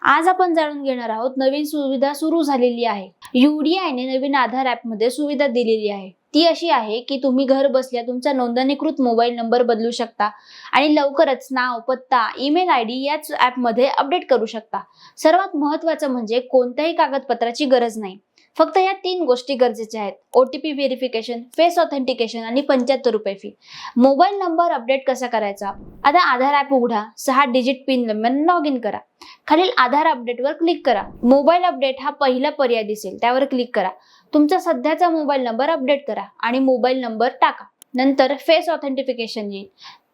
आज आपण जाणून घेणार आहोत नवीन सुविधा सुरू झालेली आहे। यूडीआयने नवीन आधार ॲपमध्ये सुविधा दिलेली आहे। ती अशी आहे की तुम्ही घर बसल्या तुमचा नोंदणीकृत मोबाईल नंबर बदलू शकता आणि लवकरच नाव, पत्ता, ईमेल आयडी याच ॲपमध्ये अपडेट करू शकता। सर्वात महत्त्वाचं म्हणजे कोणत्याही कागदपत्राची गरज नाही। फक्त या 3 गोष्टी गरजेच्या आहेत: ओटीपी व्हेरिफिकेशन, फेस ऑथेंटिकेशन आणि 75 रुपये फी। मोबाईल नंबर अपडेट कसा करायचा? आता आधार ॲप उघडा, 6 डिजिट पिन नंबरने लॉग इन करा। खालील आधार अपडेटवर क्लिक करा। मोबाईल अपडेट हा पहिला पर्याय दिसेल, त्यावर क्लिक करा। तुमचा सध्याचा मोबाईल नंबर अपडेट करा आणि मोबाईल नंबर टाका। नंतर फेस ऑथेंटिफिकेशन येईल।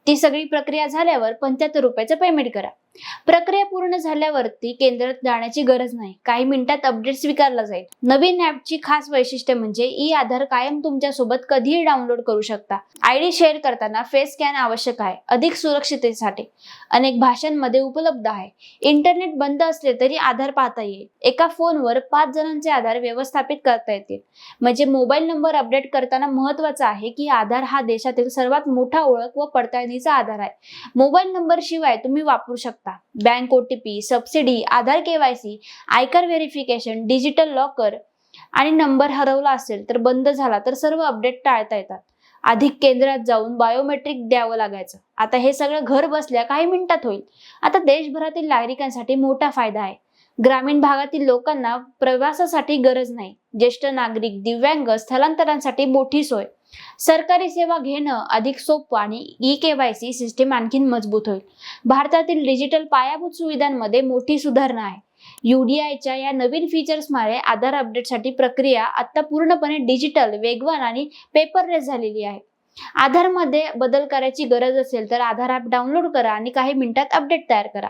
ती सगळी प्रक्रिया झाल्यावर 75 रुपयाचं पेमेंट करा। प्रक्रिया पूर्ण झाल्यावरती केंद्रात जाण्याची गरज नाही, काही मिनिटात अपडेट स्वीकारला जाईल। नवीन ॲपची खास वैशिष्ट्य म्हणजे ई आधार कायम तुमच्या सोबत कधीही डाउनलोड करू शकता। आयडी शेअर करताना फेस स्कॅन आवश्यक आहे, अधिक सुरक्षिततेसाठी। अनेक भाषांमध्ये उपलब्ध आहे। इंटरनेट बंद असले तरी आधार पाहता येईल। एका फोनवर 5 जणांचे आधार व्यवस्थापित करता येतील। म्हणजे मोबाईल नंबर अपडेट करताना महत्त्वाचं आहे की आधार हा देशातील सर्वात मोठा ओळख व पडताळणीचा आधार आहे। मोबाईल नंबर शिवाय तुम्ही वापरू शकता बँक ओटीपी, सबसिडी, आधार केवायसी, आयकर व्हेरिफिकेशन, डिजिटल लॉकर आणि नंबर हरवला असेल तर बंद झाला तर सर्व अपडेट टाळता येतात। अधिक केंद्रात जाऊन बायोमेट्रिक द्यावं लागायचं, आता हे सगळं घर बसल्या काही मिनिटात होईल। आता देशभरातील नागरिकांसाठी मोठा फायदा आहे। ग्रामीण भागातील लोकांना प्रवासासाठी गरज नाही। ज्येष्ठ नागरिक, दिव्यांग, स्थलांतरांसाठी मोठी सोय। सरकारी सेवा घेणं अधिक सोपं आणि ई-केवायसी सिस्टीम आणखी मजबूत होईल। भारतातील डिजिटल पायाभूत सुविधांमध्ये मोठी सुधारणा आहे। यूडीआयच्या या नवीन फीचर्समुळे आधार अपडेटसाठी प्रक्रिया आता पूर्णपणे डिजिटल, वेगवान आणि पेपरलेस झालेली आहे। आधारमध्ये बदल करायची गरज असेल तर आधार ॲप डाउनलोड करा आणि काही मिनिटात अपडेट तयार करा।